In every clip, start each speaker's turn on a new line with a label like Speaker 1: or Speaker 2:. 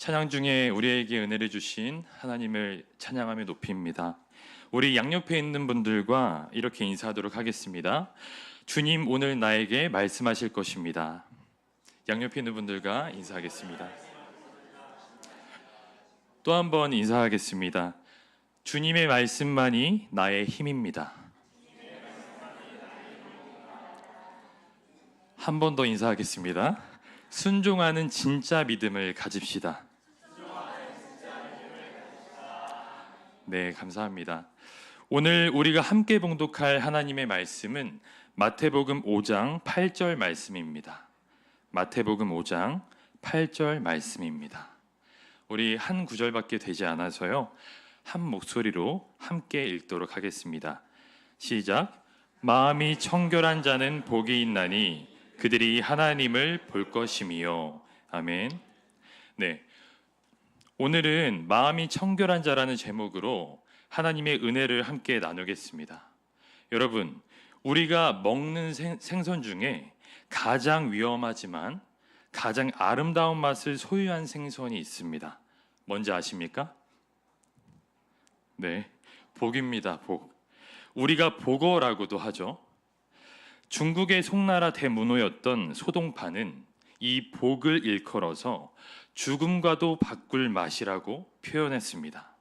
Speaker 1: 찬양 중에 우리에게 은혜를 주신 하나님을 찬양하며 높입니다. 우리 양옆에 있는 분들과 이렇게 인사하도록 하겠습니다. 주님, 오늘 나에게 말씀하실 것입니다. 양옆에 있는 분들과 인사하겠습니다. 또 한 번 인사하겠습니다. 주님의 말씀만이 나의 힘입니다. 한 번 더 인사하겠습니다. 순종하는 진짜 믿음을 가집시다. 네, 감사합니다. 오늘 우리가 함께 봉독할 하나님의 말씀은 마태복음 5장 8절 말씀입니다. 마태복음 5장 8절 말씀입니다. 우리 한 구절밖에 되지 않아서요, 한 목소리로 함께 읽도록 하겠습니다. 시작. 마음이 청결한 자는 복이 있나니 그들이 하나님을 볼 것임이요. 아멘. 네, 오늘은 마음이 청결한 자라는 제목으로 하나님의 은혜를 함께 나누겠습니다. 여러분, 우리가 먹는 생선 중에 가장 위험하지만 가장 아름다운 맛을 소유한 생선이 있습니다. 뭔지 아십니까? 네, 복입니다. 복. 우리가 복어라고도 하죠. 중국의 송나라 대문호였던 소동파는 이 복을 일컬어서 죽음과도 바꿀 맛이라고 표현했습니다.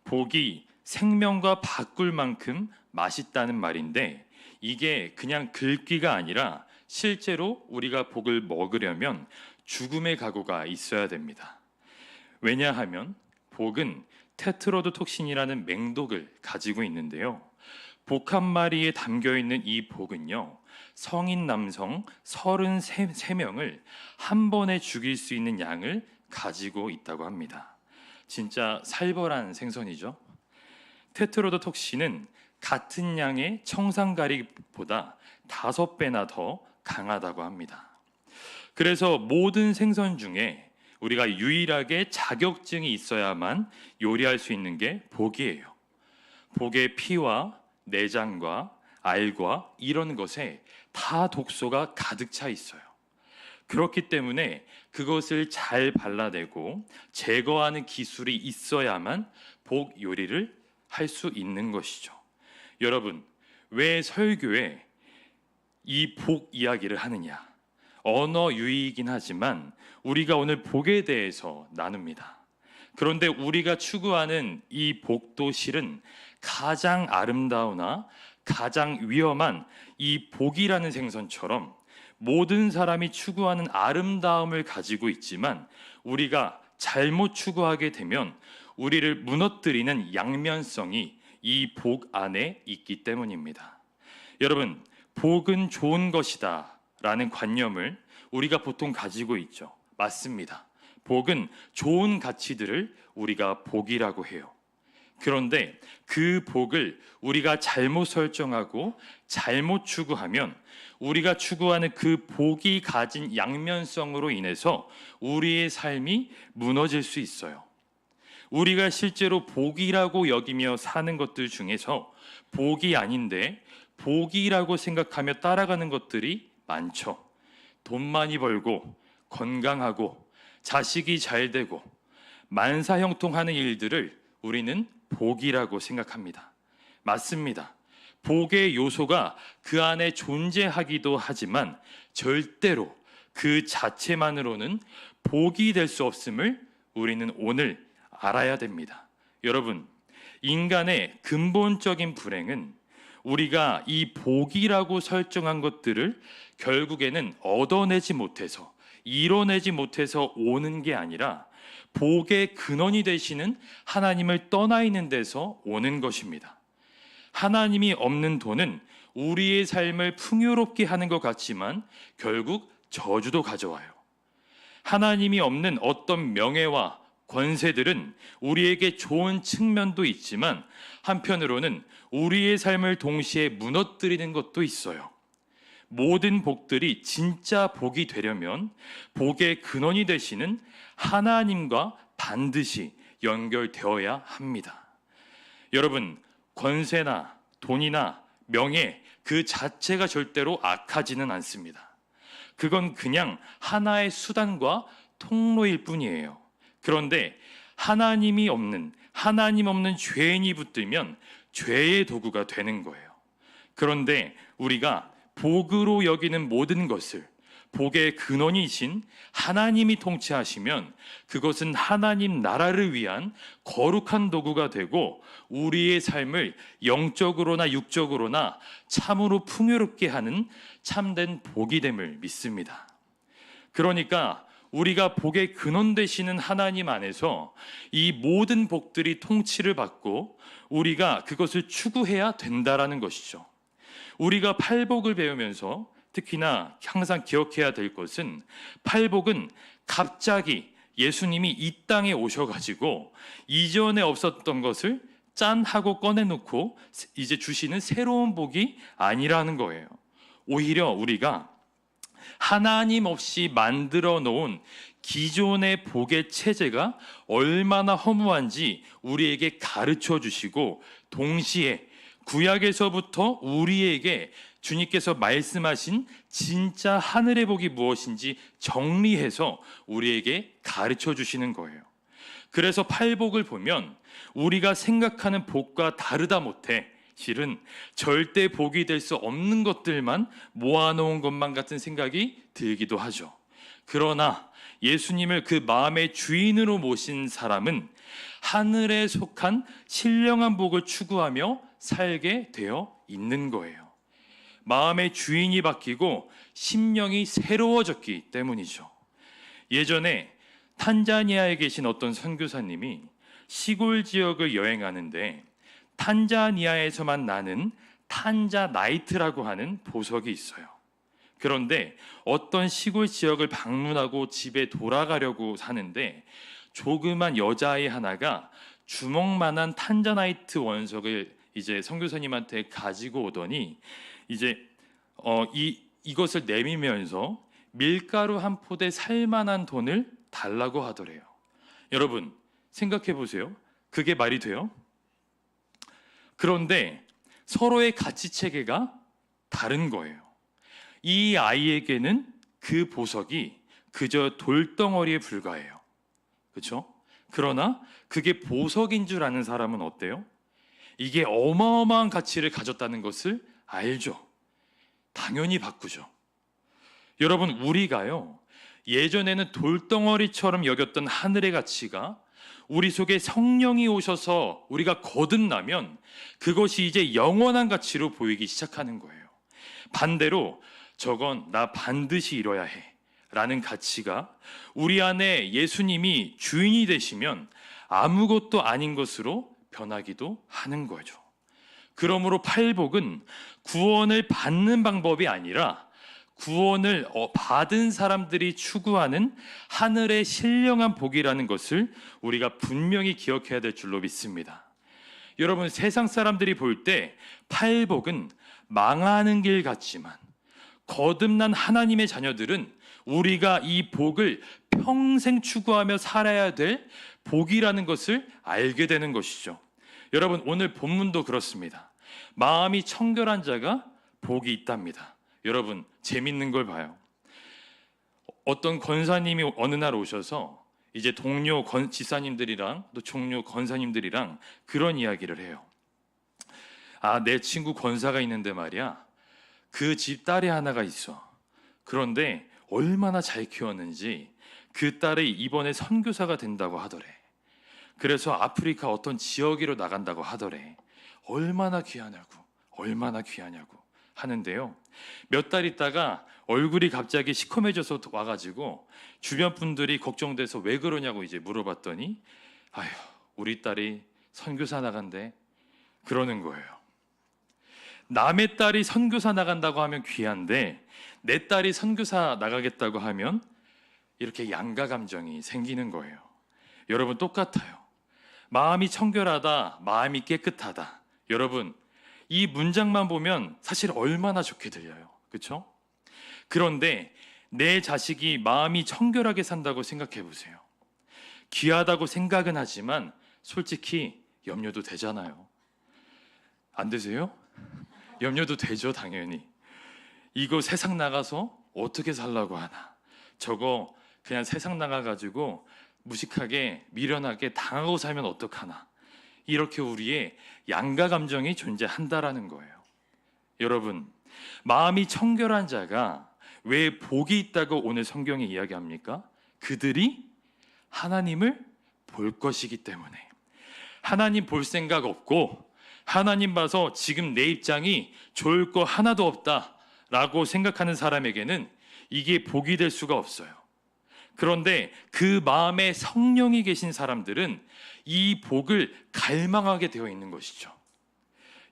Speaker 1: 복이 생명과 바꿀 만큼 맛있다는 말인데, 이게 그냥 글귀가 아니라 실제로 우리가 복을 먹으려면 죽음의 각오가 있어야 됩니다. 왜냐하면 복은 테트로도톡신이라는 맹독을 가지고 있는데요, 복 한 마리에 담겨있는 이 복은요, 성인 남성 33명을 한 번에 죽일 수 있는 양을 가지고 있다고 합니다. 진짜 살벌한 생선이죠. 테트로도톡신은 같은 양의 청산가리보다 5배나 더 강하다고 합니다. 그래서 모든 생선 중에 우리가 유일하게 자격증이 있어야만 요리할 수 있는 게 복이에요. 복의 피와 내장과 알과 이런 것에 다 독소가 가득 차 있어요. 그렇기 때문에 그것을 잘 발라내고 제거하는 기술이 있어야만 복 요리를 할 수 있는 것이죠. 여러분, 왜 설교에 이 복 이야기를 하느냐? 언어 유희이긴 하지만 우리가 오늘 복에 대해서 나눕니다. 그런데 우리가 추구하는 이 복도 실은 가장 아름다우나 가장 위험한 이 복이라는 생선처럼 모든 사람이 추구하는 아름다움을 가지고 있지만 우리가 잘못 추구하게 되면 우리를 무너뜨리는 양면성이 이 복 안에 있기 때문입니다. 여러분, 복은 좋은 것이다 라는 관념을 우리가 보통 가지고 있죠. 맞습니다. 복은 좋은 가치들을 우리가 복이라고 해요. 그런데 그 복을 우리가 잘못 설정하고 잘못 추구하면 우리가 추구하는 그 복이 가진 양면성으로 인해서 우리의 삶이 무너질 수 있어요. 우리가 실제로 복이라고 여기며 사는 것들 중에서 복이 아닌데 복이라고 생각하며 따라가는 것들이 많죠. 돈 많이 벌고 건강하고 자식이 잘 되고 만사형통하는 일들을 우리는 복이라고 생각합니다. 맞습니다. 복의 요소가 그 안에 존재하기도 하지만 절대로 그 자체만으로는 복이 될 수 없음을 우리는 오늘 알아야 됩니다. 여러분, 인간의 근본적인 불행은 우리가 이 복이라고 설정한 것들을 결국에는 얻어내지 못해서, 이뤄내지 못해서 오는 게 아니라 복의 근원이 되시는 하나님을 떠나 있는 데서 오는 것입니다. 하나님이 없는 돈은 우리의 삶을 풍요롭게 하는 것 같지만 결국 저주도 가져와요. 하나님이 없는 어떤 명예와 권세들은 우리에게 좋은 측면도 있지만 한편으로는 우리의 삶을 동시에 무너뜨리는 것도 있어요. 모든 복들이 진짜 복이 되려면 복의 근원이 되시는 하나님과 반드시 연결되어야 합니다. 여러분, 권세나 돈이나 명예 그 자체가 절대로 악하지는 않습니다. 그건 그냥 하나의 수단과 통로일 뿐이에요. 그런데 하나님 없는 죄인이 붙들면 죄의 도구가 되는 거예요. 그런데 우리가 복으로 여기는 모든 것을 복의 근원이신 하나님이 통치하시면 그것은 하나님 나라를 위한 거룩한 도구가 되고 우리의 삶을 영적으로나 육적으로나 참으로 풍요롭게 하는 참된 복이 됨을 믿습니다. 그러니까 우리가 복의 근원 되시는 하나님 안에서 이 모든 복들이 통치를 받고 우리가 그것을 추구해야 된다라는 것이죠. 우리가 팔복을 배우면서 특히나 항상 기억해야 될 것은 팔복은 갑자기 예수님이 이 땅에 오셔가지고 이전에 없었던 것을 짠 하고 꺼내놓고 이제 주시는 새로운 복이 아니라는 거예요. 오히려 우리가 하나님 없이 만들어 놓은 기존의 복의 체제가 얼마나 허무한지 우리에게 가르쳐 주시고 동시에 구약에서부터 우리에게 주님께서 말씀하신 진짜 하늘의 복이 무엇인지 정리해서 우리에게 가르쳐 주시는 거예요. 그래서 팔복을 보면 우리가 생각하는 복과 다르다 못해 실은 절대 복이 될 수 없는 것들만 모아놓은 것만 같은 생각이 들기도 하죠. 그러나 예수님을 그 마음의 주인으로 모신 사람은 하늘에 속한 신령한 복을 추구하며 살게 되어 있는 거예요. 마음의 주인이 바뀌고 심령이 새로워졌기 때문이죠. 예전에 탄자니아에 계신 어떤 선교사님이 시골 지역을 여행하는데 탄자니아에서만 나는 탄자나이트라고 하는 보석이 있어요. 그런데 어떤 시골 지역을 방문하고 집에 돌아가려고 하는데 조그만 여자아이 하나가 주먹만한 탄자나이트 원석을 이제 선교사님한테 가지고 오더니 이제 이것을 내밀면서 밀가루 한 포대 살만한 돈을 달라고 하더래요. 여러분 생각해 보세요. 그게 말이 돼요? 그런데 서로의 가치 체계가 다른 거예요. 이 아이에게는 그 보석이 그저 돌덩어리에 불과해요. 그렇죠? 그러나 그게 보석인 줄 아는 사람은 어때요? 이게 어마어마한 가치를 가졌다는 것을 알죠. 당연히 바꾸죠. 여러분 우리가요 예전에는 돌덩어리처럼 여겼던 하늘의 가치가 우리 속에 성령이 오셔서 우리가 거듭나면 그것이 이제 영원한 가치로 보이기 시작하는 거예요. 반대로 저건 나 반드시 이뤄야 해 라는 가치가 우리 안에 예수님이 주인이 되시면 아무것도 아닌 것으로 변하기도 하는 거죠. 그러므로 팔복은 구원을 받는 방법이 아니라 구원을 받은 사람들이 추구하는 하늘의 신령한 복이라는 것을 우리가 분명히 기억해야 될 줄로 믿습니다. 여러분 세상 사람들이 볼 때 팔복은 망하는 길 같지만 거듭난 하나님의 자녀들은 우리가 이 복을 평생 추구하며 살아야 될 복이라는 것을 알게 되는 것이죠. 여러분 오늘 본문도 그렇습니다. 마음이 청결한 자가 복이 있답니다. 여러분 재밌는 걸 봐요. 어떤 권사님이 어느 날 오셔서 이제 동료 지사님들이랑 또 종료 권사님들이랑 그런 이야기를 해요. 내 친구 권사가 있는데 말이야 그 집 딸이 하나가 있어. 그런데 얼마나 잘 키웠는지 그 딸이 이번에 선교사가 된다고 하더래. 그래서 아프리카 어떤 지역으로 나간다고 하더래. 얼마나 귀하냐고 하는데요. 몇 달 있다가 얼굴이 갑자기 시커매져서 와가지고 주변 분들이 걱정돼서 왜 그러냐고 이제 물어봤더니 아휴 우리 딸이 선교사 나간대 그러는 거예요. 남의 딸이 선교사 나간다고 하면 귀한데 내 딸이 선교사 나가겠다고 하면 이렇게 양가 감정이 생기는 거예요. 여러분 똑같아요. 마음이 청결하다, 마음이 깨끗하다. 여러분 이 문장만 보면 사실 얼마나 좋게 들려요. 그렇죠? 그런데 내 자식이 마음이 청결하게 산다고 생각해 보세요. 귀하다고 생각은 하지만 솔직히 염려도 되잖아요. 안 되세요? 염려도 되죠, 당연히. 이거 세상 나가서 어떻게 살라고 하나? 저거 그냥 세상 나가가지고 무식하게 미련하게 당하고 살면 어떡하나, 이렇게 우리의 양가 감정이 존재한다라는 거예요. 여러분, 마음이 청결한 자가 왜 복이 있다고 오늘 성경에 이야기합니까? 그들이 하나님을 볼 것이기 때문에. 하나님 볼 생각 없고 하나님 봐서 지금 내 입장이 좋을 거 하나도 없다라고 생각하는 사람에게는 이게 복이 될 수가 없어요. 그런데 그 마음에 성령이 계신 사람들은 이 복을 갈망하게 되어 있는 것이죠.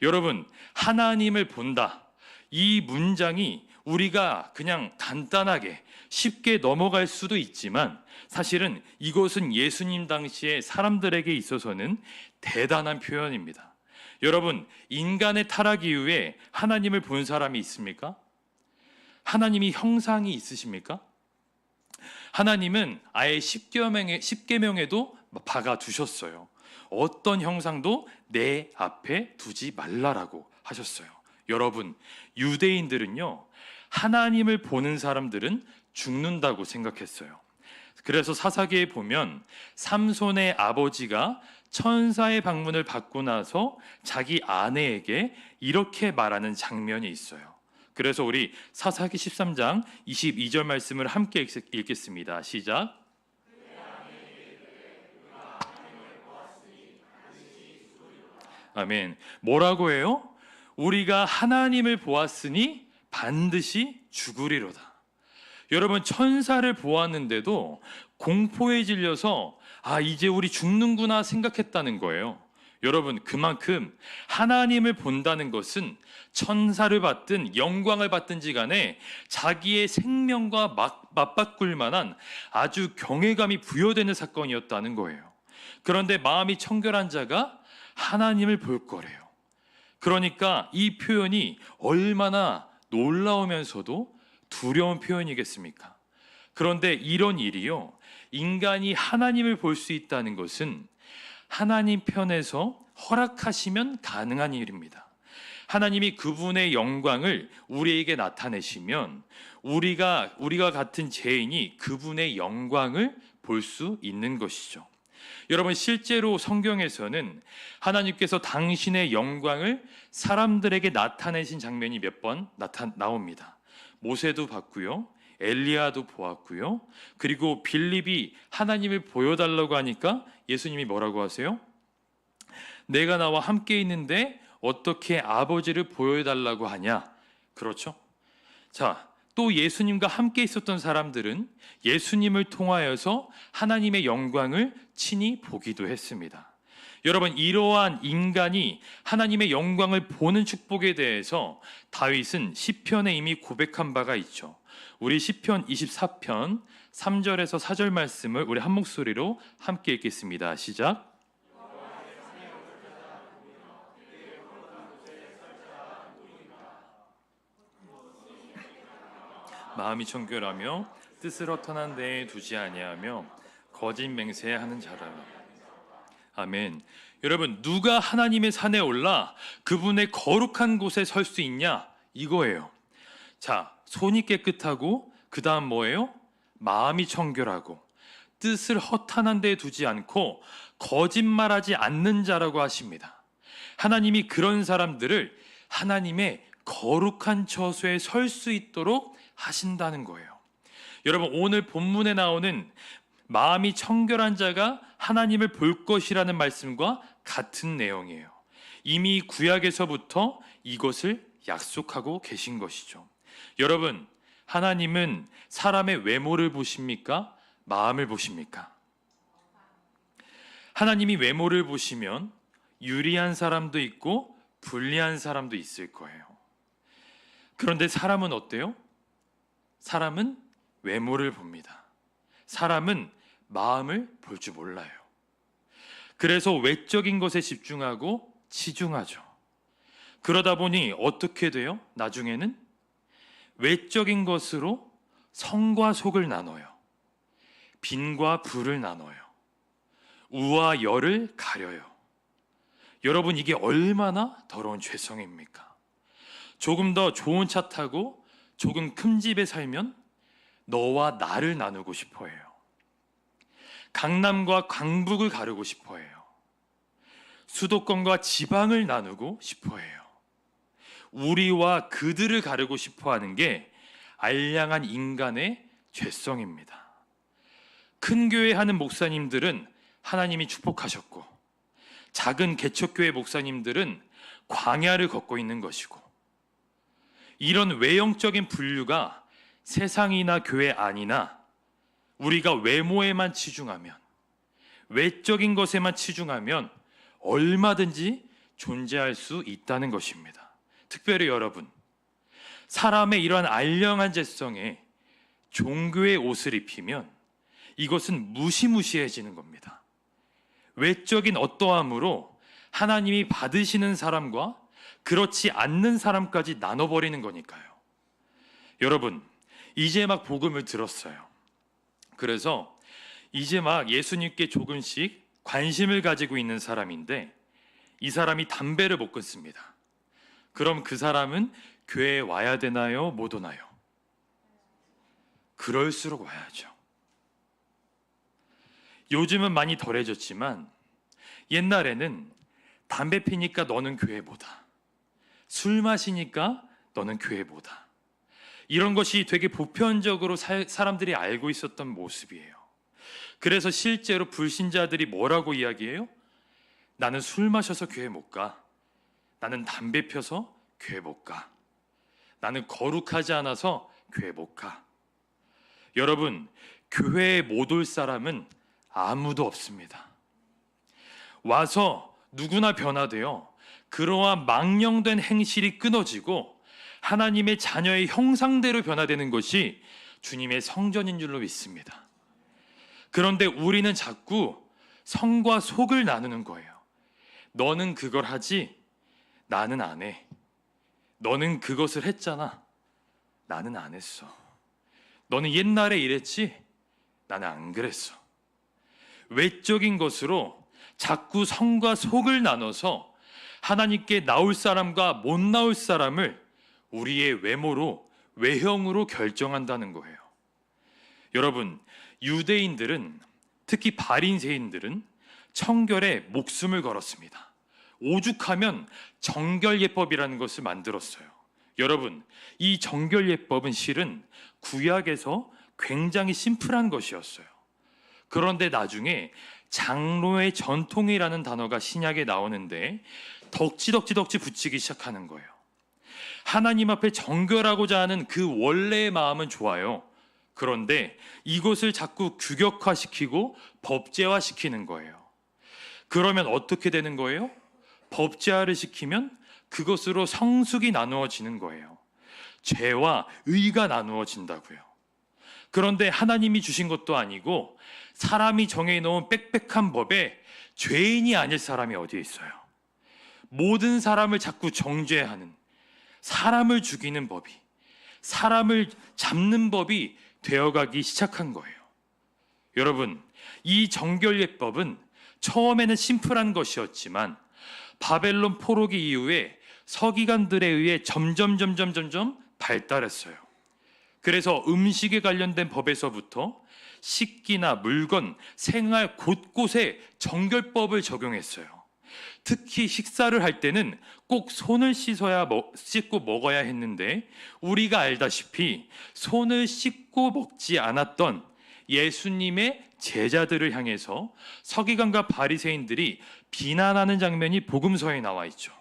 Speaker 1: 여러분, 하나님을 본다, 이 문장이 우리가 그냥 간단하게 쉽게 넘어갈 수도 있지만 사실은 이것은 예수님 당시의 사람들에게 있어서는 대단한 표현입니다. 여러분, 인간의 타락 이후에 하나님을 본 사람이 있습니까? 하나님이 형상이 있으십니까? 하나님은 아예 십계명에도 박아두셨어요. 어떤 형상도 내 앞에 두지 말라라고 하셨어요. 여러분, 유대인들은요, 하나님을 보는 사람들은 죽는다고 생각했어요. 그래서 사사기에 보면 삼손의 아버지가 천사의 방문을 받고 나서 자기 아내에게 이렇게 말하는 장면이 있어요. 그래서 우리 사사기 13장 22절 말씀을 함께 읽겠습니다. 시작. 아멘. 뭐라고 해요? 우리가 하나님을 보았으니 반드시 죽으리로다. 여러분, 천사를 보았는데도 공포에 질려서 이제 우리 죽는구나 생각했다는 거예요. 여러분, 그만큼 하나님을 본다는 것은 천사를 받든 영광을 받든지 간에 자기의 생명과 맞바꿀 만한 아주 경외감이 부여되는 사건이었다는 거예요. 그런데 마음이 청결한 자가 하나님을 볼 거래요. 그러니까 이 표현이 얼마나 놀라우면서도 두려운 표현이겠습니까? 그런데 이런 일이요, 인간이 하나님을 볼 수 있다는 것은 하나님 편에서 허락하시면 가능한 일입니다. 하나님이 그분의 영광을 우리에게 나타내시면 우리가 같은 죄인이 그분의 영광을 볼 수 있는 것이죠. 여러분, 실제로 성경에서는 하나님께서 당신의 영광을 사람들에게 나타내신 장면이 몇 번 나옵니다. 모세도 봤고요, 엘리야도 보았고요, 그리고 빌립이 하나님을 보여달라고 하니까 예수님이 뭐라고 하세요? 내가 나와 함께 있는데 어떻게 아버지를 보여달라고 하냐? 그렇죠? 자, 또 예수님과 함께 있었던 사람들은 예수님을 통하여서 하나님의 영광을 친히 보기도 했습니다. 여러분, 이러한 인간이 하나님의 영광을 보는 축복에 대해서 다윗은 시편에 이미 고백한 바가 있죠. 우리 시편 24편 3절에서 4절 말씀을 우리 한 목소리로 함께 읽겠습니다. 시작. 마음이 청결하며 뜻을 허탄한 데에 두지 아니하며 거짓 맹세하는 자라. 아멘. 여러분, 누가 하나님의 산에 올라 그분의 거룩한 곳에 설 수 있냐? 이거예요. 자, 손이 깨끗하고 그 다음 뭐예요? 마음이 청결하고 뜻을 허탄한 데에 두지 않고 거짓말하지 않는 자라고 하십니다. 하나님이 그런 사람들을 하나님의 거룩한 처소에 설 수 있도록 하신다는 거예요. 여러분, 오늘 본문에 나오는 마음이 청결한 자가 하나님을 볼 것이라는 말씀과 같은 내용이에요. 이미 구약에서부터 이것을 약속하고 계신 것이죠. 여러분, 하나님은 사람의 외모를 보십니까? 마음을 보십니까? 하나님이 외모를 보시면 유리한 사람도 있고 불리한 사람도 있을 거예요. 그런데 사람은 어때요? 사람은 외모를 봅니다. 사람은 마음을 볼 줄 몰라요. 그래서 외적인 것에 집중하고 치중하죠. 그러다 보니 어떻게 돼요? 나중에는 외적인 것으로 성과 속을 나눠요. 빈과 불을 나눠요. 우와 열을 가려요. 여러분, 이게 얼마나 더러운 죄성입니까? 조금 더 좋은 차 타고 조금 큰 집에 살면 너와 나를 나누고 싶어 해요. 강남과 강북을 가르고 싶어 해요. 수도권과 지방을 나누고 싶어 해요. 우리와 그들을 가르고 싶어 하는 게 알량한 인간의 죄성입니다. 큰 교회 하는 목사님들은 하나님이 축복하셨고, 작은 개척교회 목사님들은 광야를 걷고 있는 것이고, 이런 외형적인 분류가 세상이나 교회 안이나 우리가 외모에만 치중하면, 외적인 것에만 치중하면 얼마든지 존재할 수 있다는 것입니다. 특별히 여러분, 사람의 이러한 알량한 죄성에 종교의 옷을 입히면 이것은 무시무시해지는 겁니다. 외적인 어떠함으로 하나님이 받으시는 사람과 그렇지 않는 사람까지 나눠버리는 거니까요. 여러분, 이제 막 복음을 들었어요. 그래서 이제 막 예수님께 조금씩 관심을 가지고 있는 사람인데, 이 사람이 담배를 못 끊습니다. 그럼 그 사람은 교회에 와야 되나요? 못 오나요? 그럴수록 와야죠. 요즘은 많이 덜해졌지만 옛날에는 담배 피니까 너는 교회 못 와, 술 마시니까 너는 교회 못 와, 이런 것이 되게 보편적으로 사람들이 알고 있었던 모습이에요. 그래서 실제로 불신자들이 뭐라고 이야기해요? 나는 술 마셔서 교회 못 가, 나는 담배 펴서 교회 못 가, 나는 거룩하지 않아서 교회 못 가. 여러분, 교회에 못 올 사람은 아무도 없습니다. 와서 누구나 변화되어 그러한 망령된 행실이 끊어지고 하나님의 자녀의 형상대로 변화되는 것이 주님의 성전인 줄로 믿습니다. 그런데 우리는 자꾸 성과 속을 나누는 거예요. 너는 그걸 하지, 나는 안 해. 너는 그것을 했잖아, 나는 안 했어. 너는 옛날에 이랬지, 나는 안 그랬어. 외적인 것으로 자꾸 성과 속을 나눠서 하나님께 나올 사람과 못 나올 사람을 우리의 외모로, 외형으로 결정한다는 거예요. 여러분, 유대인들은, 특히 바리새인들은 청결에 목숨을 걸었습니다. 오죽하면 정결예법이라는 것을 만들었어요. 여러분, 이 정결예법은 실은 구약에서 굉장히 심플한 것이었어요. 그런데 나중에 장로의 전통이라는 단어가 신약에 나오는데 덕지 붙이기 시작하는 거예요. 하나님 앞에 정결하고자 하는 그 원래의 마음은 좋아요. 그런데 이것을 자꾸 규격화시키고 법제화시키는 거예요. 그러면 어떻게 되는 거예요? 법제화를 시키면 그것으로 성숙이 나누어지는 거예요. 죄와 의가 나누어진다고요. 그런데 하나님이 주신 것도 아니고 사람이 정해놓은 빽빽한 법에 죄인이 아닐 사람이 어디에 있어요? 모든 사람을 자꾸 정죄하는, 사람을 죽이는 법이, 사람을 잡는 법이 되어가기 시작한 거예요. 여러분, 이 정결예법은 처음에는 심플한 것이었지만 바벨론 포로기 이후에 서기관들에 의해 점점 발달했어요. 그래서 음식에 관련된 법에서부터 식기나 물건, 생활 곳곳에 정결법을 적용했어요. 특히 식사를 할 때는 꼭 손을 씻고 먹어야 했는데, 우리가 알다시피 손을 씻고 먹지 않았던 예수님의 제자들을 향해서 서기관과 바리새인들이 비난하는 장면이 복음서에 나와 있죠.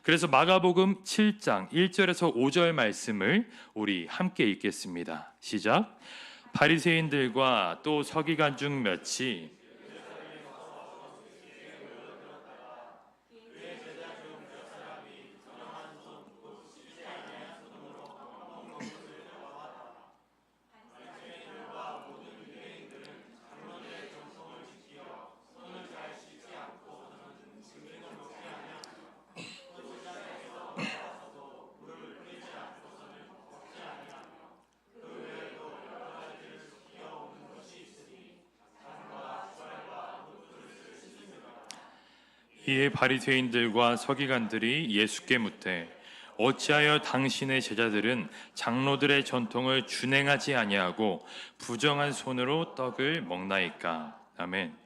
Speaker 1: 그래서 마가복음 7장 1절에서 5절 말씀을 우리 함께 읽겠습니다. 시작. 바리새인들과 또 서기관 중 몇이 이에 바리새인들과 서기관들이 예수께 묻되 어찌하여 당신의 제자들은 장로들의 전통을 준행하지 아니하고 부정한 손으로 떡을 먹나이까? 아멘.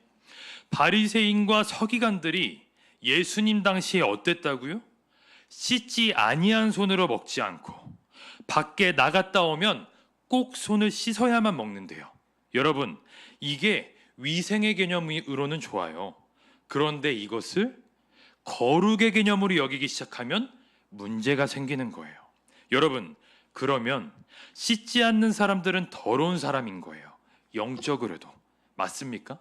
Speaker 1: 바리새인과 서기관들이 예수님 당시에 어땠다고요? 씻지 아니한 손으로 먹지 않고 밖에 나갔다 오면 꼭 손을 씻어야만 먹는데요. 여러분, 이게 위생의 개념으로는 좋아요. 그런데 이것을 거룩의 개념으로 여기기 시작하면 문제가 생기는 거예요. 여러분, 그러면 씻지 않는 사람들은 더러운 사람인 거예요. 영적으로도. 맞습니까?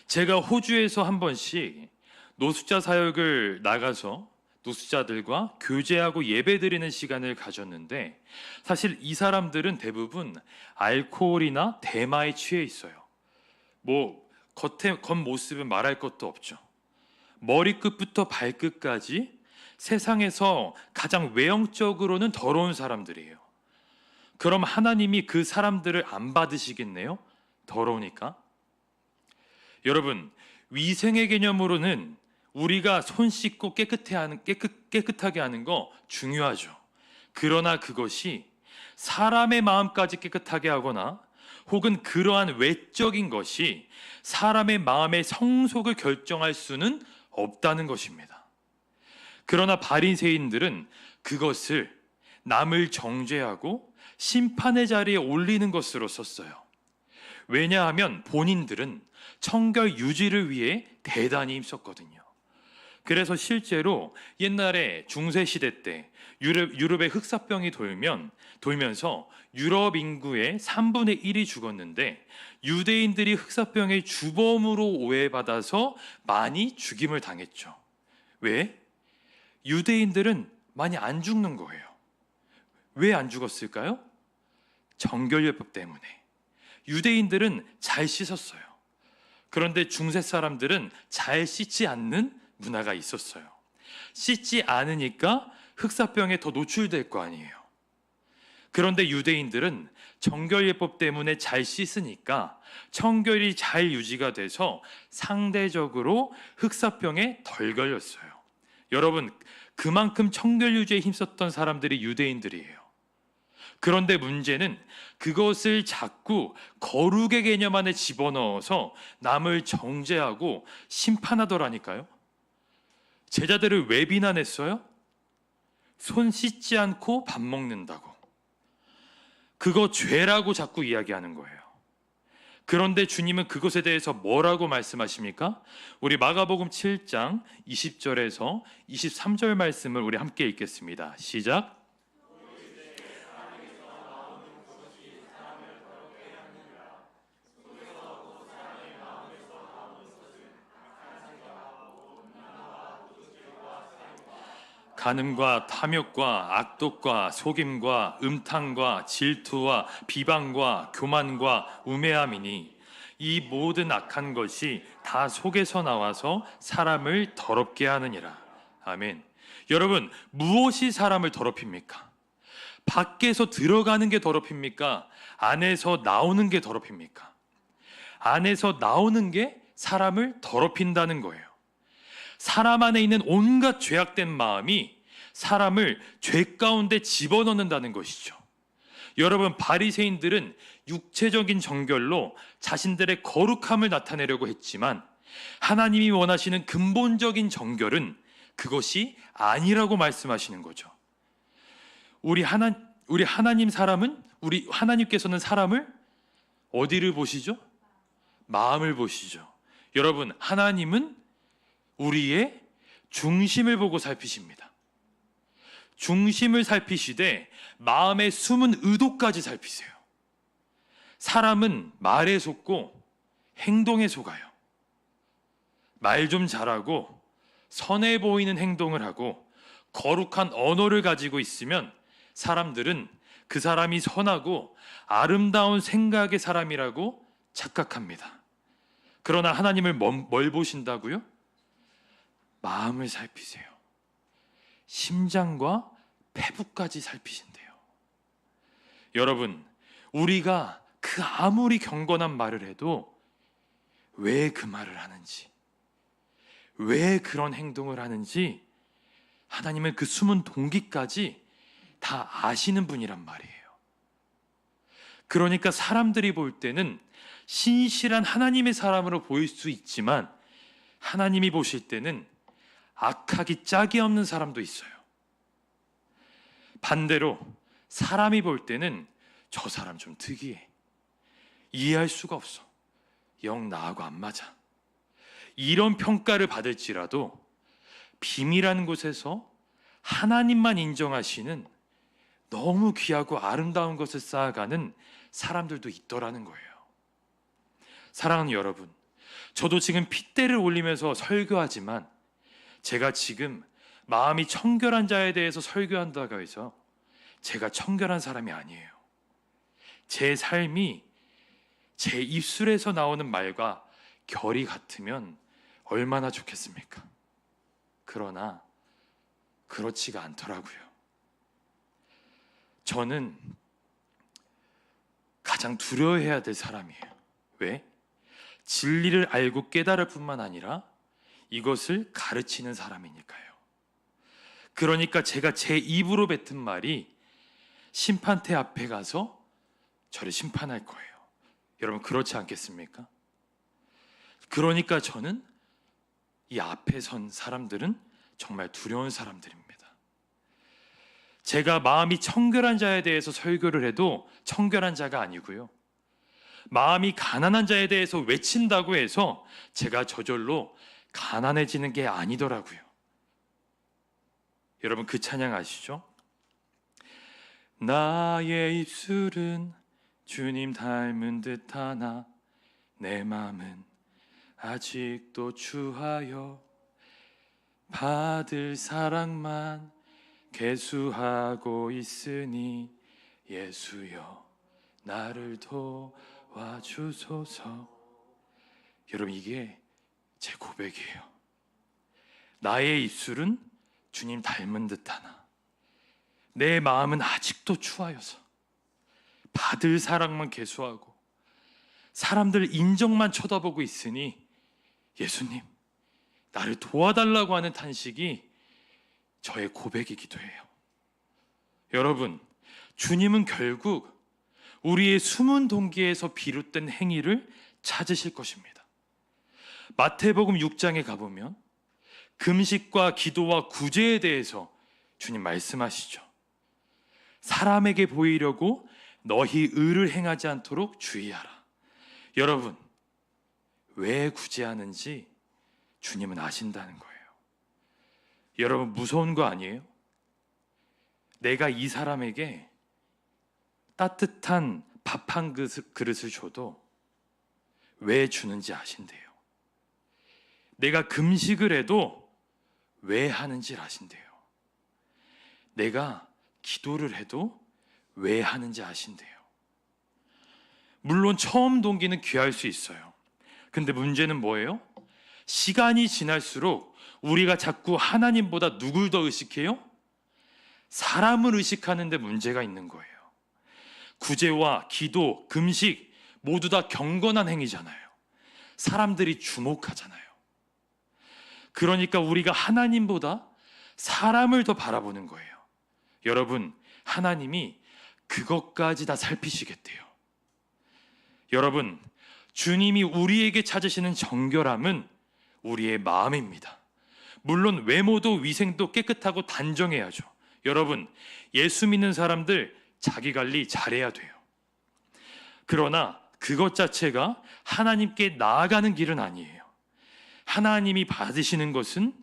Speaker 1: 제가 호주에서 한 번씩 노숙자 사역을 나가서 노숙자들과 교제하고 예배드리는 시간을 가졌는데, 사실 이 사람들은 대부분 알코올이나 대마에 취해 있어요. 겉모습은 말할 것도 없죠. 머리끝부터 발끝까지 세상에서 가장 외형적으로는 더러운 사람들이에요. 그럼 하나님이 그 사람들을 안 받으시겠네요? 더러우니까. 여러분, 위생의 개념으로는 우리가 손 씻고 깨끗하게 하는 거 중요하죠. 그러나 그것이 사람의 마음까지 깨끗하게 하거나 혹은 그러한 외적인 것이 사람의 마음의 성속을 결정할 수는 없다는 것입니다. 그러나 바리새인들은 그것을 남을 정죄하고 심판의 자리에 올리는 것으로 썼어요. 왜냐하면 본인들은 청결 유지를 위해 대단히 힘썼거든요. 그래서 실제로 옛날에 중세시대 때 유럽의 흑사병이 돌면서 유럽 인구의 3분의 1이 죽었는데, 유대인들이 흑사병의 주범으로 오해받아서 많이 죽임을 당했죠. 왜? 유대인들은 많이 안 죽는 거예요. 왜 안 죽었을까요? 정결예법 때문에. 유대인들은 잘 씻었어요. 그런데 중세 사람들은 잘 씻지 않는 문화가 있었어요. 씻지 않으니까 흑사병에 더 노출될 거 아니에요. 그런데 유대인들은 정결예법 때문에 잘 씻으니까 청결이 잘 유지가 돼서 상대적으로 흑사병에 덜 걸렸어요. 여러분, 그만큼 청결 유지에 힘썼던 사람들이 유대인들이에요. 그런데 문제는 그것을 자꾸 거룩의 개념 안에 집어넣어서 남을 정죄하고 심판하더라니까요. 제자들을 왜 비난했어요? 손 씻지 않고 밥 먹는다고. 그거 죄라고 자꾸 이야기하는 거예요. 그런데 주님은 그것에 대해서 뭐라고 말씀하십니까? 우리 마가복음 7장 20절에서 23절 말씀을 우리 함께 읽겠습니다. 시작. 간음과 탐욕과 악독과 속임과 음탕과 질투와 비방과 교만과 우매함이니 이 모든 악한 것이 다 속에서 나와서 사람을 더럽게 하느니라. 아멘. 여러분, 무엇이 사람을 더럽힙니까? 밖에서 들어가는 게 더럽힙니까? 안에서 나오는 게 더럽힙니까? 안에서 나오는 게 사람을 더럽힌다는 거예요. 사람 안에 있는 온갖 죄악된 마음이 사람을 죄 가운데 집어넣는다는 것이죠. 여러분, 바리새인들은 육체적인 정결로 자신들의 거룩함을 나타내려고 했지만 하나님이 원하시는 근본적인 정결은 그것이 아니라고 말씀하시는 거죠. 우리 하나님께서는 사람을 어디를 보시죠? 마음을 보시죠. 여러분, 하나님은 우리의 중심을 보고 살피십니다. 중심을 살피시되 마음의 숨은 의도까지 살피세요. 사람은 말에 속고 행동에 속아요. 말 좀 잘하고 선해 보이는 행동을 하고 거룩한 언어를 가지고 있으면 사람들은 그 사람이 선하고 아름다운 생각의 사람이라고 착각합니다. 그러나 하나님을 뭘 보신다고요? 마음을 살피세요. 심장과 폐부까지 살피신대요. 여러분, 우리가 그 아무리 경건한 말을 해도 왜 그 말을 하는지, 왜 그런 행동을 하는지 하나님은 그 숨은 동기까지 다 아시는 분이란 말이에요. 그러니까 사람들이 볼 때는 신실한 하나님의 사람으로 보일 수 있지만 하나님이 보실 때는 악하기 짝이 없는 사람도 있어요. 반대로 사람이 볼 때는 저 사람 좀 특이해, 이해할 수가 없어, 영 나하고 안 맞아, 이런 평가를 받을지라도 비밀한 곳에서 하나님만 인정하시는 너무 귀하고 아름다운 것을 쌓아가는 사람들도 있더라는 거예요. 사랑하는 여러분, 저도 지금 핏대를 올리면서 설교하지만 제가 지금 마음이 청결한 자에 대해서 설교한다고 해서 제가 청결한 사람이 아니에요. 제 삶이 제 입술에서 나오는 말과 결이 같으면 얼마나 좋겠습니까? 그러나 그렇지가 않더라고요. 저는 가장 두려워해야 될 사람이에요. 왜? 진리를 알고 깨달을 뿐만 아니라 이것을 가르치는 사람이니까요. 그러니까 제가 제 입으로 뱉은 말이 심판대 앞에 가서 저를 심판할 거예요. 여러분, 그렇지 않겠습니까? 그러니까 저는 이 앞에 선 사람들은 정말 두려운 사람들입니다. 제가 마음이 청결한 자에 대해서 설교를 해도 청결한 자가 아니고요, 마음이 가난한 자에 대해서 외친다고 해서 제가 저절로 가난해지는 게 아니더라고요. 여러분, 그 찬양 아시죠? 나의 입술은 주님 닮은 듯하나 내 마음은 아직도 주하여 받을 사랑만 계수하고 있으니 예수여 나를 도와주소서. 여러분, 이게 제 고백이에요. 나의 입술은 주님 닮은 듯하나 내 마음은 아직도 추하여서 받을 사랑만 계수하고 사람들 인정만 쳐다보고 있으니 예수님 나를 도와달라고 하는 탄식이 저의 고백이기도 해요. 여러분, 주님은 결국 우리의 숨은 동기에서 비롯된 행위를 찾으실 것입니다. 마태복음 6장에 가보면 금식과 기도와 구제에 대해서 주님 말씀하시죠. 사람에게 보이려고 너희 의를 행하지 않도록 주의하라. 여러분, 왜 구제하는지 주님은 아신다는 거예요. 여러분, 무서운 거 아니에요? 내가 이 사람에게 따뜻한 밥 한 그릇을 줘도 왜 주는지 아신대요. 내가 금식을 해도 왜 하는지 아신대요. 내가 기도를 해도 왜 하는지 아신대요. 물론 처음 동기는 귀할 수 있어요. 근데 문제는 뭐예요? 시간이 지날수록 우리가 자꾸 하나님보다 누굴 더 의식해요? 사람을 의식하는데 문제가 있는 거예요. 구제와 기도, 금식 모두 다 경건한 행위잖아요. 사람들이 주목하잖아요. 그러니까 우리가 하나님보다 사람을 더 바라보는 거예요. 여러분, 하나님이 그것까지 다 살피시겠대요. 여러분, 주님이 우리에게 찾으시는 정결함은 우리의 마음입니다. 물론 외모도 위생도 깨끗하고 단정해야죠. 여러분, 예수 믿는 사람들 자기 관리 잘해야 돼요. 그러나 그것 자체가 하나님께 나아가는 길은 아니에요. 하나님이 받으시는 것은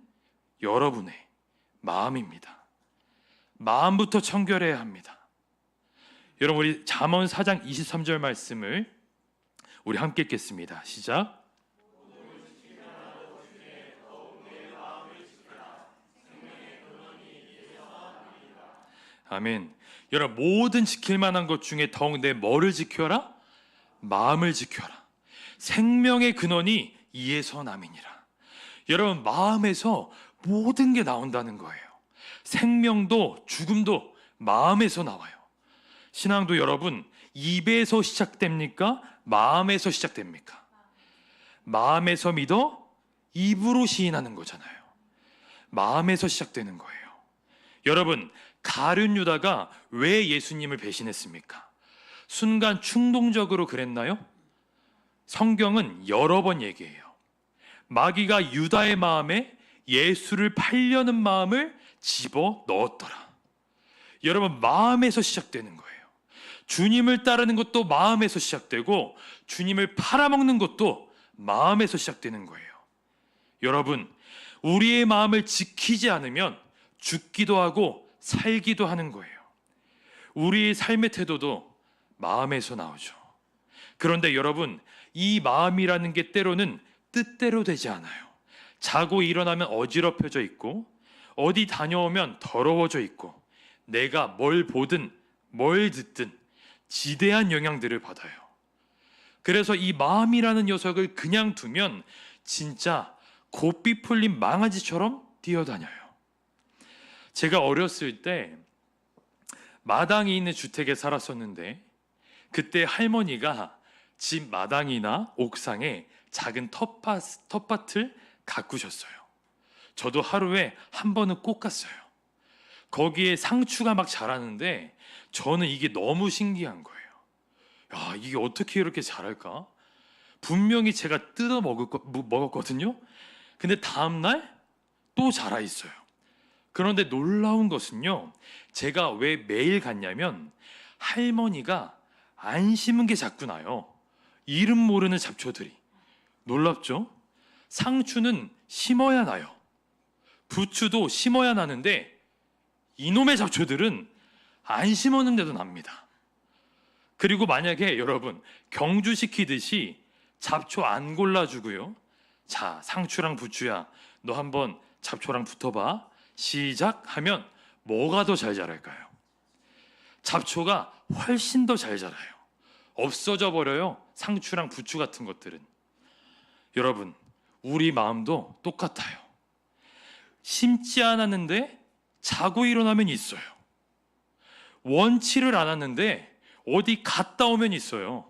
Speaker 1: 여러분의 마음입니다. 마음부터 청결해야 합니다. 여러분, 우리 잠언 4장 23절 말씀을 우리 함께 읽겠습니다. 시작. 아멘. 여러분, 모든 지킬 만한 것 중에 더욱 내 뭐를 지켜라? 마음을 지켜라. 생명의 근원이 이에서 남이니라. 여러분, 마음에서 모든 게 나온다는 거예요. 생명도 죽음도 마음에서 나와요. 신앙도 여러분, 입에서 시작됩니까? 마음에서 시작됩니까? 마음에서 믿어 입으로 시인하는 거잖아요. 마음에서 시작되는 거예요. 여러분, 가룟 유다가 왜 예수님을 배신했습니까? 순간 충동적으로 그랬나요? 성경은 여러 번 얘기해요. 마귀가 유다의 마음에 예수를 팔려는 마음을 집어 넣었더라. 여러분, 마음에서 시작되는 거예요. 주님을 따르는 것도 마음에서 시작되고 주님을 팔아먹는 것도 마음에서 시작되는 거예요. 여러분, 우리의 마음을 지키지 않으면 죽기도 하고 살기도 하는 거예요. 우리의 삶의 태도도 마음에서 나오죠. 그런데 여러분, 이 마음이라는 게 때로는 뜻대로 되지 않아요. 자고 일어나면 어지럽혀져 있고 어디 다녀오면 더러워져 있고 내가 뭘 보든 뭘 듣든 지대한 영향들을 받아요. 그래서 이 마음이라는 녀석을 그냥 두면 진짜 고삐 풀린 망아지처럼 뛰어다녀요. 제가 어렸을 때 마당이 있는 주택에 살았었는데 그때 할머니가 집 마당이나 옥상에 작은 텃밭을 가꾸셨어요. 저도 하루에 한 번은 꼭 갔어요. 거기에 상추가 막 자라는데 저는 이게 너무 신기한 거예요. 야, 이게 어떻게 이렇게 자랄까? 분명히 제가 뜯어 먹었거든요. 근데 다음날 또 자라 있어요. 그런데 놀라운 것은요, 제가 왜 매일 갔냐면 할머니가 안 심은 게 자꾸 나요. 이름 모르는 잡초들이. 놀랍죠? 상추는 심어야 나요. 부추도 심어야 나는데 이놈의 잡초들은 안 심었는데도 납니다. 그리고 만약에 여러분 경주시키듯이 잡초 안 골라주고요, 자, 상추랑 부추야, 너 한번 잡초랑 붙어봐, 시작하면 뭐가 더 잘 자랄까요? 잡초가 훨씬 더 잘 자라요. 없어져 버려요, 상추랑 부추 같은 것들은. 여러분, 우리 마음도 똑같아요. 심지 않았는데 자고 일어나면 있어요. 원치를 않았는데 어디 갔다 오면 있어요.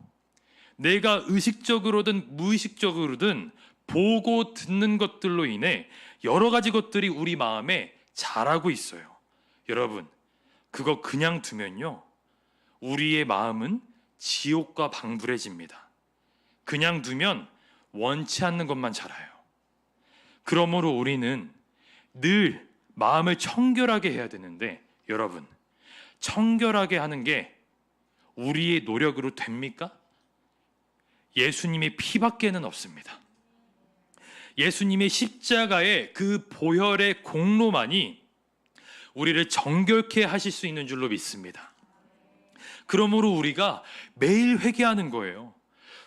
Speaker 1: 내가 의식적으로든 무의식적으로든 보고 듣는 것들로 인해 여러 가지 것들이 우리 마음에 자라고 있어요. 여러분, 그거 그냥 두면요, 우리의 마음은 지옥과 방불해집니다. 그냥 두면 원치 않는 것만 자라요. 그러므로 우리는 늘 마음을 청결하게 해야 되는데, 여러분, 청결하게 하는 게 우리의 노력으로 됩니까? 예수님의 피밖에는 없습니다. 예수님의 십자가의 그 보혈의 공로만이 우리를 정결케 하실 수 있는 줄로 믿습니다. 그러므로 우리가 매일 회개하는 거예요.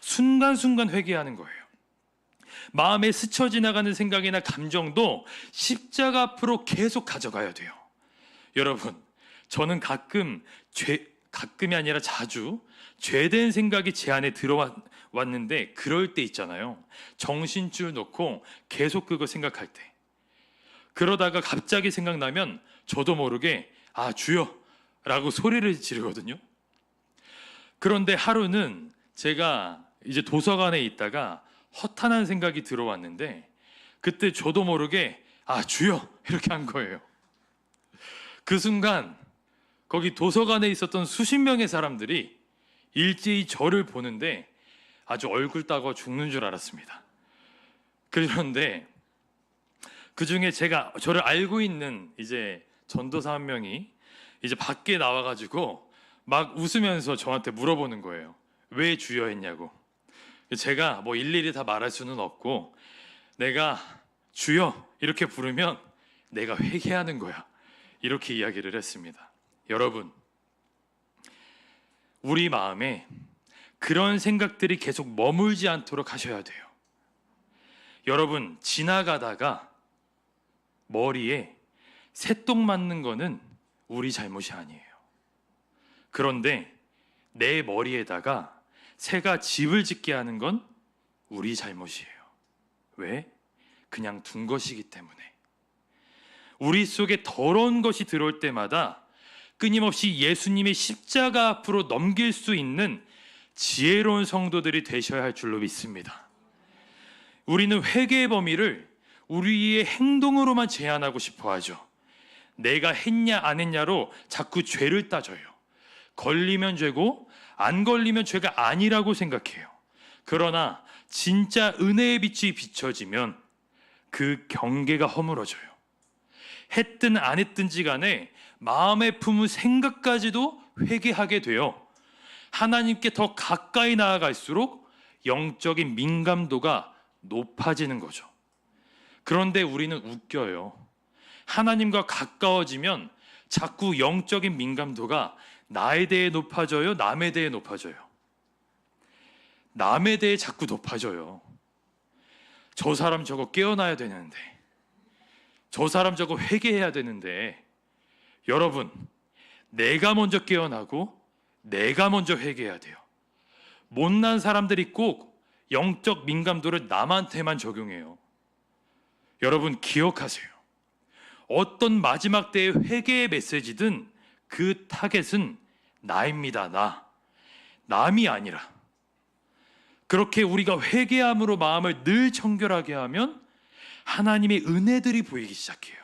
Speaker 1: 순간순간 회개하는 거예요. 마음에 스쳐 지나가는 생각이나 감정도 십자가 앞으로 계속 가져가야 돼요. 여러분, 저는 가끔이 아니라 자주 죄된 생각이 제 안에 들어왔는데, 그럴 때 있잖아요. 정신줄 놓고 계속 그거 생각할 때. 그러다가 갑자기 생각나면 저도 모르게 아, 주여 라고 소리를 지르거든요. 그런데 하루는 제가 이제 도서관에 있다가 허탄한 생각이 들어왔는데, 그때 저도 모르게 아, 주여 이렇게 한 거예요. 그 순간 거기 도서관에 있었던 수십 명의 사람들이 일제히 저를 보는데 아주 얼굴 따가워 죽는 줄 알았습니다. 그런데 그 중에 저를 알고 있는 이제 전도사 한 명이 이제 밖에 나와가지고 막 웃으면서 저한테 물어보는 거예요. 왜 주여 했냐고. 제가 뭐 일일이 다 말할 수는 없고, 내가 주여 이렇게 부르면 내가 회개하는 거야, 이렇게 이야기를 했습니다. 여러분, 우리 마음에 그런 생각들이 계속 머물지 않도록 하셔야 돼요. 여러분, 지나가다가 머리에 새똥 맞는 거는 우리 잘못이 아니에요. 그런데 내 머리에다가 새가 집을 짓게 하는 건 우리 잘못이에요. 왜? 그냥 둔 것이기 때문에. 우리 속에 더러운 것이 들어올 때마다 끊임없이 예수님의 십자가 앞으로 넘길 수 있는 지혜로운 성도들이 되셔야 할 줄로 믿습니다. 우리는 회개의 범위를 우리의 행동으로만 제한하고 싶어 하죠. 내가 했냐 안 했냐로 자꾸 죄를 따져요. 걸리면 죄고 안 걸리면 죄가 아니라고 생각해요. 그러나 진짜 은혜의 빛이 비춰지면 그 경계가 허물어져요. 했든 안 했든지 간에 마음에 품은 생각까지도 회개하게 되어 하나님께 더 가까이 나아갈수록 영적인 민감도가 높아지는 거죠. 그런데 우리는 웃겨요. 하나님과 가까워지면 자꾸 영적인 민감도가 나에 대해 높아져요? 남에 대해 높아져요? 남에 대해 자꾸 높아져요. 저 사람 저거 깨어나야 되는데, 저 사람 저거 회개해야 되는데, 여러분, 내가 먼저 깨어나고 내가 먼저 회개해야 돼요. 못난 사람들이 꼭 영적 민감도를 남한테만 적용해요. 여러분 기억하세요. 어떤 마지막 때의 회개의 메시지든 그 타겟은 나입니다. 남이 아니라. 그렇게 우리가 회개함으로 마음을 늘 청결하게 하면 하나님의 은혜들이 보이기 시작해요.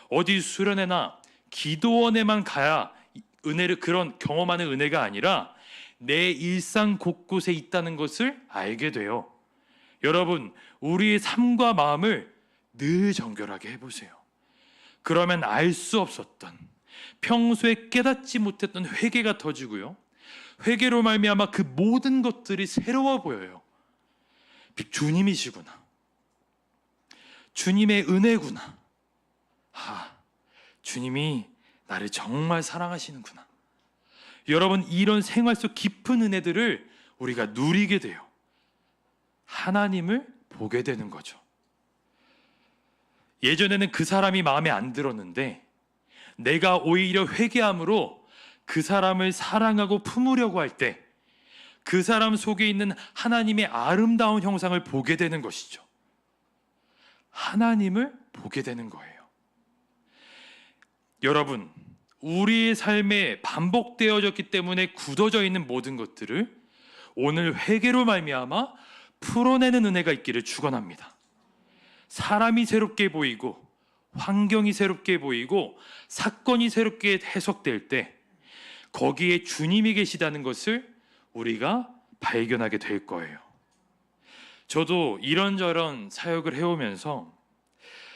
Speaker 1: 어디 수련회나 기도원에만 가야 그런 경험하는 은혜가 아니라 내 일상 곳곳에 있다는 것을 알게 돼요. 여러분, 우리의 삶과 마음을 늘 정결하게 해보세요. 그러면 알 수 없었던, 평소에 깨닫지 못했던 회개가 터지고요. 회개로 말미암아 그 모든 것들이 새로워 보여요. 주님이시구나. 주님의 은혜구나. 주님이 나를 정말 사랑하시는구나. 여러분, 이런 생활 속 깊은 은혜들을 우리가 누리게 돼요. 하나님을 보게 되는 거죠. 예전에는 그 사람이 마음에 안 들었는데 내가 오히려 회개함으로 그 사람을 사랑하고 품으려고 할 때 그 사람 속에 있는 하나님의 아름다운 형상을 보게 되는 것이죠. 하나님을 보게 되는 거예요. 여러분, 우리의 삶에 반복되어졌기 때문에 굳어져 있는 모든 것들을 오늘 회개로 말미암아 풀어내는 은혜가 있기를 축원합니다. 사람이 새롭게 보이고 환경이 새롭게 보이고 사건이 새롭게 해석될 때 거기에 주님이 계시다는 것을 우리가 발견하게 될 거예요. 저도 이런저런 사역을 해오면서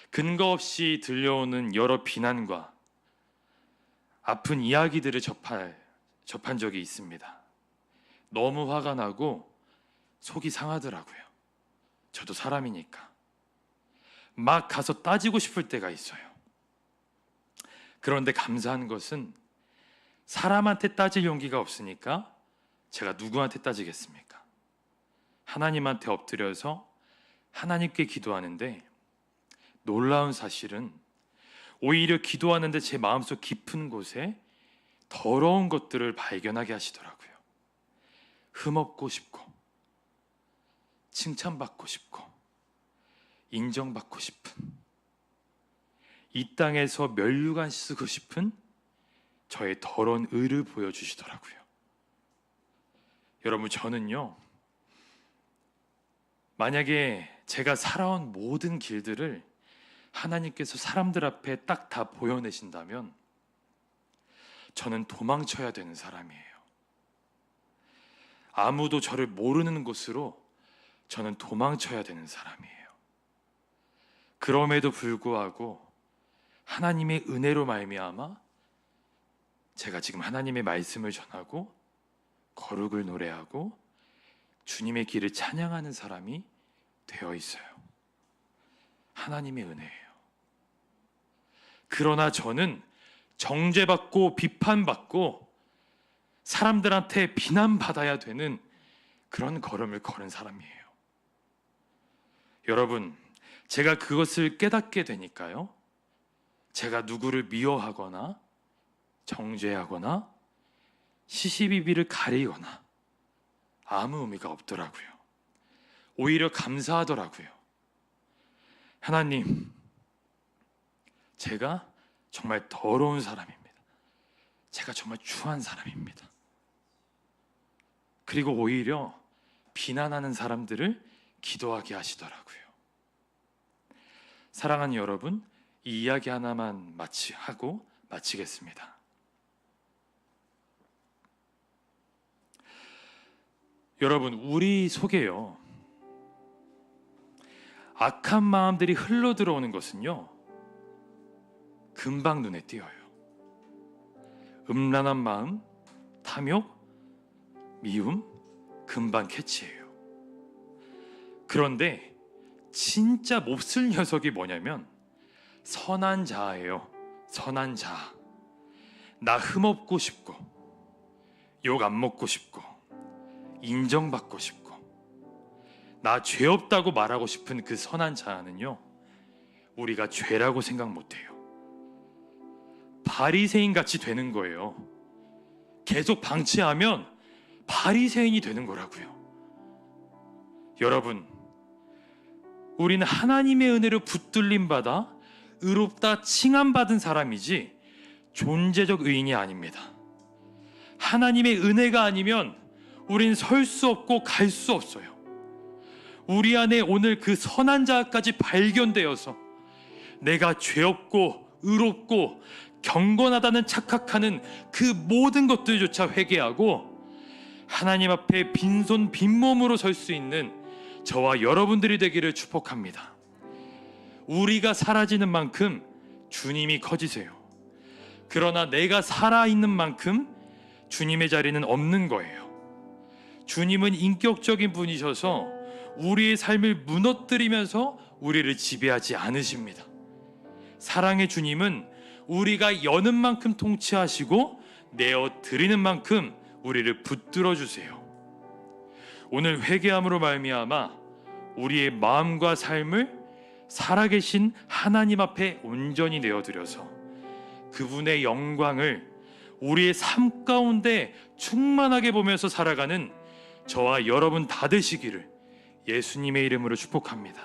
Speaker 1: 근거 없이 들려오는 여러 비난과 아픈 이야기들을 접한 적이 있습니다. 너무 화가 나고 속이 상하더라고요. 저도 사람이니까. 막 가서 따지고 싶을 때가 있어요. 그런데 감사한 것은 사람한테 따질 용기가 없으니까 제가 누구한테 따지겠습니까? 하나님한테 엎드려서 하나님께 기도하는데 놀라운 사실은 오히려 기도하는데 제 마음속 깊은 곳에 더러운 것들을 발견하게 하시더라고요. 흠없고 싶고 칭찬받고 싶고 인정받고 싶은, 이 땅에서 면류관 쓰고 싶은 저의 더러운 의를 보여주시더라고요. 여러분, 저는요, 만약에 제가 살아온 모든 길들을 하나님께서 사람들 앞에 딱 다 보여내신다면 저는 도망쳐야 되는 사람이에요. 아무도 저를 모르는 곳으로 저는 도망쳐야 되는 사람이에요. 그럼에도 불구하고 하나님의 은혜로 말미암아 제가 지금 하나님의 말씀을 전하고 거룩을 노래하고 주님의 길을 찬양하는 사람이 되어 있어요. 하나님의 은혜예요. 그러나 저는 정죄받고 비판받고 사람들한테 비난받아야 되는 그런 걸음을 걸은 사람이에요. 여러분, 제가 그것을 깨닫게 되니까요, 제가 누구를 미워하거나 정죄하거나 시시비비를 가리거나 아무 의미가 없더라고요. 오히려 감사하더라고요. 하나님, 제가 정말 더러운 사람입니다. 제가 정말 추한 사람입니다. 그리고 오히려 비난하는 사람들을 기도하게 하시더라고요. 사랑하는 여러분, 이 이야기 하나만 하고 마치겠습니다. 여러분, 우리 속에요, 악한 마음들이 흘러 들어오는 것은요, 금방 눈에 띄어요. 음란한 마음, 탐욕, 미움, 금방 캐치해요. 그런데 진짜 몹쓸 녀석이 뭐냐면 선한 자아예요. 선한 자아. 나 흠없고 싶고, 욕 안 먹고 싶고, 인정받고 싶고, 나 죄 없다고 말하고 싶은 그 선한 자아는요, 우리가 죄라고 생각 못해요. 바리새인 같이 되는 거예요. 계속 방치하면 바리새인이 되는 거라고요. 여러분, 우리는 하나님의 은혜로 붙들림 받아 의롭다 칭함받은 사람이지 존재적 의인이 아닙니다. 하나님의 은혜가 아니면 우린 설 수 없고 갈 수 없어요. 우리 안에 오늘 그 선한 자까지 발견되어서 내가 죄 없고 의롭고 경건하다는 착각하는 그 모든 것들조차 회개하고 하나님 앞에 빈손 빈몸으로 설 수 있는 저와 여러분들이 되기를 축복합니다. 우리가 사라지는 만큼 주님이 커지세요. 그러나 내가 살아있는 만큼 주님의 자리는 없는 거예요. 주님은 인격적인 분이셔서 우리의 삶을 무너뜨리면서 우리를 지배하지 않으십니다. 사랑의 주님은 우리가 여는 만큼 통치하시고 내어 드리는 만큼 우리를 붙들어 주세요. 오늘 회개함으로 말미암아 우리의 마음과 삶을 살아계신 하나님 앞에 온전히 내어드려서 그분의 영광을 우리의 삶 가운데 충만하게 보면서 살아가는 저와 여러분 다 되시기를 예수님의 이름으로 축복합니다.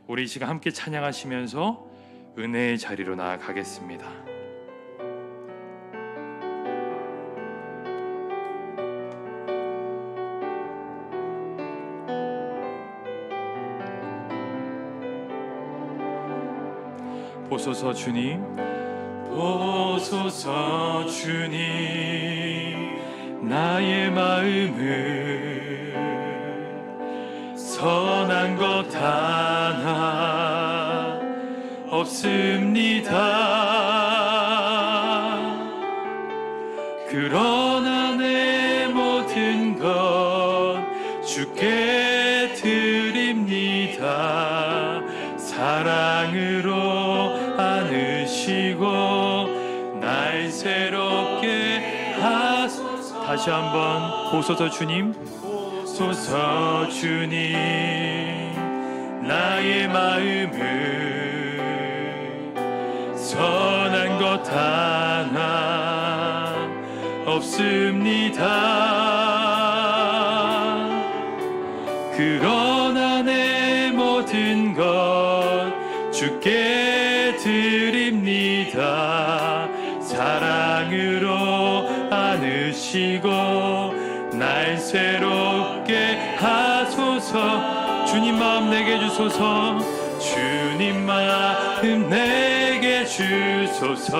Speaker 1: 우리 이 시간 함께 찬양하시면서 은혜의 자리로 나아가겠습니다. 보소서 주님, 보소서 주님, 나의 마음을 선한 것 하나 없습니다. 그러나 내 모든 것 주께 드립니다. 사랑으로 안으시고 날 새롭게 하소서. 다시 한번 보소서 주님, 보소서 주님, 나의 마음을 선한 것 하나 없습니다. 그러나 내 모든 것 주께 드립니다. 사랑으로 안으시고 날 새롭게 하소서. 주님 마음 내게 주소서. 주님 마음 내게 주소서.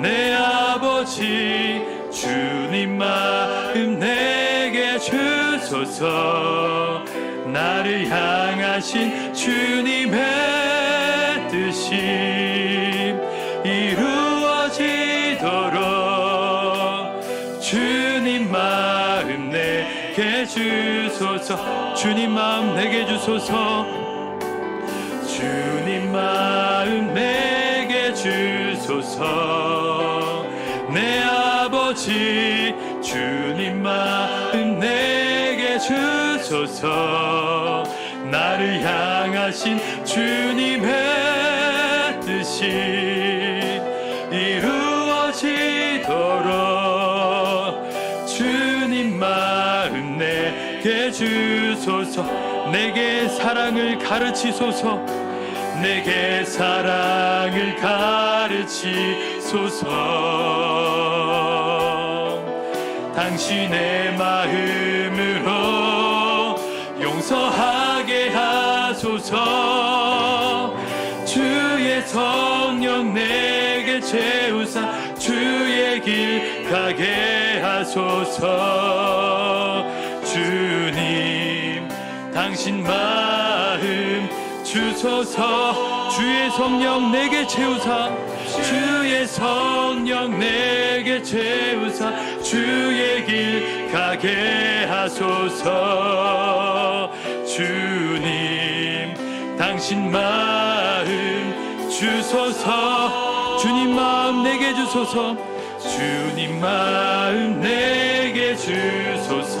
Speaker 1: 내 아버지 주님 마음 내게 주소서. 나를 향하신 주님의 뜻이 이루어지도록 주님 마음 내게 주소서. 주님 마음 내게 주소서. 주님 마음 내게 주소서. 내 아버지 주님 마음 내게 주소서. 나를 향하신 주님의 뜻이 이루어지도록 주님 마음 내게 주소서. 내게 사랑을 가르치소서. 내게 사랑을 가르치소서. 당신의 마음으로 용서하게 하소서. 주의 성령 내게 채우사 주 주의 길 가게 하소서. 주님 당신 마음 주소서. 주의 성령 내게 채우사, 주의 성령 내게 채우사. 주의 길 가게 하소서. 주님 당신 마음 주소서. 주님 마음 내게 주소서. 주님 마음 내게 주소서.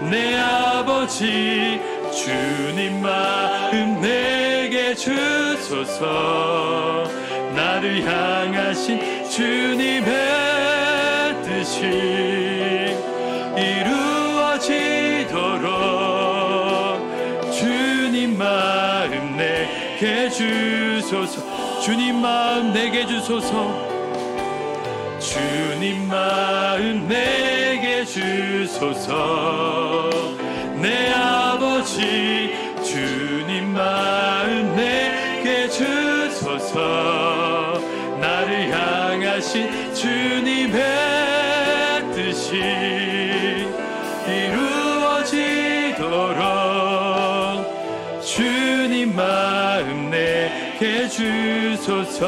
Speaker 1: 내 아버지 주님 마음 내게 주소서. 나를 향하신 주님의 뜻이 이루어지도록 주님 마음 내게 주소서. 주님 마음 내게 주소서. 주님 마음 내게 주소서. 내 아버지 주님 마음 내게 주소서. 나를 향하신 주님의 뜻이 이루어지도록 주님 마음 내게 주소서.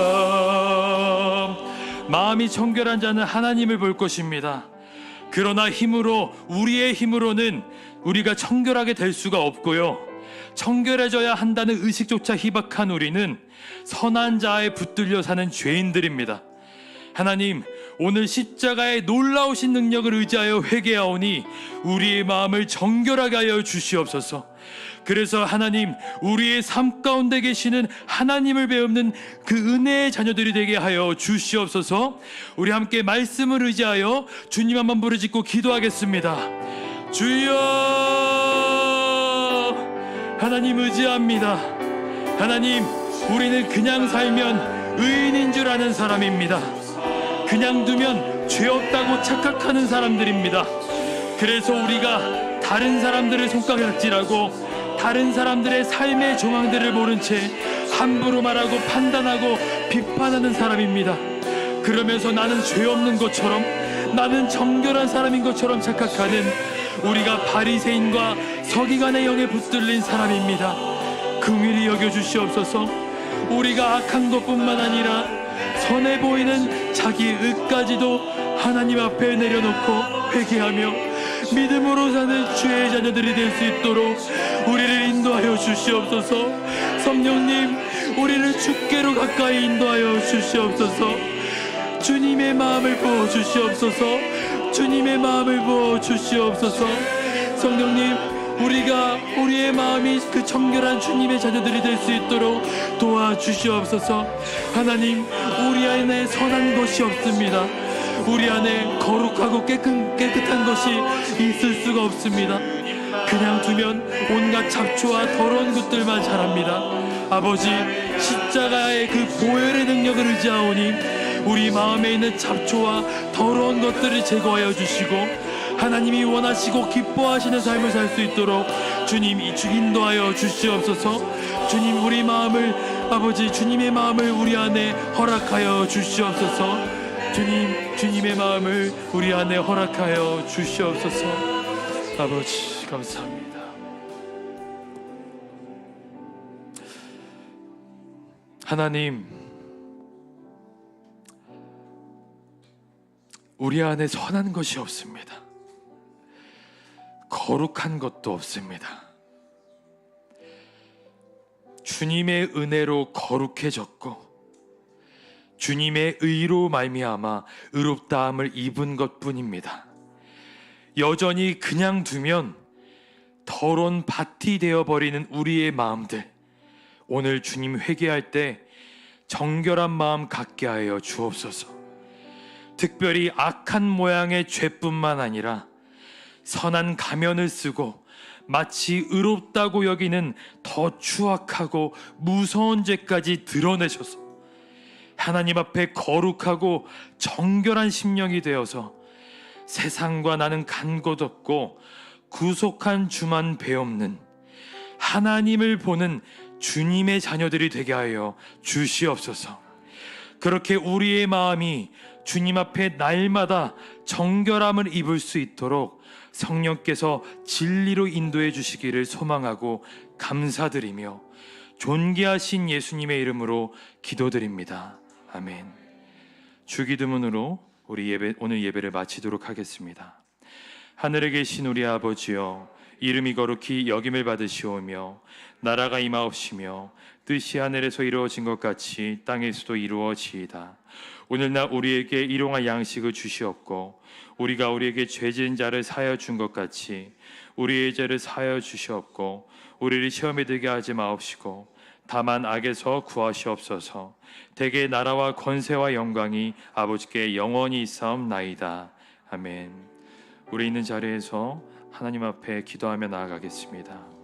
Speaker 1: 마음이 청결한 자는 하나님을 볼 것입니다. 그러나 우리의 힘으로는 우리가 청결하게 될 수가 없고요, 청결해져야 한다는 의식조차 희박한 우리는 선한 자에 붙들려 사는 죄인들입니다. 하나님, 오늘 십자가의 놀라우신 능력을 의지하여 회개하오니 우리의 마음을 정결하게 하여 주시옵소서. 그래서 하나님, 우리의 삶 가운데 계시는 하나님을 배우는 그 은혜의 자녀들이 되게 하여 주시옵소서. 우리 함께 말씀을 의지하여 주님 한번 부르짖고 기도하겠습니다. 주여, 하나님 의지합니다. 하나님, 우리는 그냥 살면 의인인 줄 아는 사람입니다. 그냥 두면 죄 없다고 착각하는 사람들입니다. 그래서 우리가 다른 사람들을 손가락질하고 다른 사람들의 삶의 정황들을 모른 채 함부로 말하고 판단하고 비판하는 사람입니다. 그러면서 나는 죄 없는 것처럼, 나는 정결한 사람인 것처럼 착각하는 우리가 바리새인과 서기관의 영에 붙들린 사람입니다. 긍휼히 여겨주시옵소서. 우리가 악한 것뿐만 아니라 선해 보이는 자기 의까지도 하나님 앞에 내려놓고 회개하며 믿음으로 사는 주의 자녀들이 될 수 있도록 우리를 인도하여 주시옵소서. 성령님, 우리를 주께로 가까이 인도하여 주시옵소서. 주님의 마음을 부어 주시옵소서. 주님의 마음을 부어 주시옵소서. 성령님, 우리의 마음이 그 청결한 주님의 자녀들이 될 수 있도록 도와주시옵소서. 하나님, 우리 안에 선한 것이 없습니다. 우리 안에 거룩하고 깨끗한 것이 있을 수가 없습니다. 그냥 두면 온갖 잡초와 더러운 것들만 자랍니다. 아버지, 십자가의 그 보혈의 능력을 의지하오니 우리 마음에 있는 잡초와 더러운 것들을 제거하여 주시고 하나님이 원하시고 기뻐하시는 삶을 살 수 있도록 주님 인도하여 주시옵소서. 주님, 우리 마음을, 아버지, 주님의 마음을 우리 안에 허락하여 주시옵소서. 주님의 마음을 우리 안에 허락하여 주시옵소서. 아버지, 감사합니다. 하나님, 우리 안에 선한 것이 없습니다. 거룩한 것도 없습니다. 주님의 은혜로 거룩해졌고 주님의 의로 말미암아 의롭다함을 입은 것뿐입니다. 여전히 그냥 두면 더러운 밭이 되어버리는 우리의 마음들, 오늘 주님 회개할 때 정결한 마음 갖게 하여 주옵소서. 특별히 악한 모양의 죄뿐만 아니라 선한 가면을 쓰고 마치 의롭다고 여기는 더 추악하고 무서운 죄까지 드러내셔서 하나님 앞에 거룩하고 정결한 심령이 되어서 세상과 나는 간 곳 없고 구속한 주만 배없는 하나님을 보는 주님의 자녀들이 되게 하여 주시옵소서. 그렇게 우리의 마음이 주님 앞에 날마다 정결함을 입을 수 있도록 성령께서 진리로 인도해 주시기를 소망하고 감사드리며 존귀하신 예수님의 이름으로 기도드립니다. 아멘. 주기도문으로 우리 오늘 예배를 마치도록 하겠습니다. 하늘에 계신 우리 아버지여, 이름이 거룩히 여김을 받으시오며 나라가 임하옵시며 뜻이 하늘에서 이루어진 것 같이 땅에서도 이루어지이다. 오늘날 우리에게 일용할 양식을 주시옵고 우리가 우리에게 죄진 자를 사하여 준 것 같이 우리의 죄를 사하여 주시옵고 우리를 시험에 들게 하지 마옵시고 다만 악에서 구하시옵소서. 대개 나라와 권세와 영광이 아버지께 영원히 있사옵나이다. 아멘. 우리 있는 자리에서 하나님 앞에 기도하며 나아가겠습니다.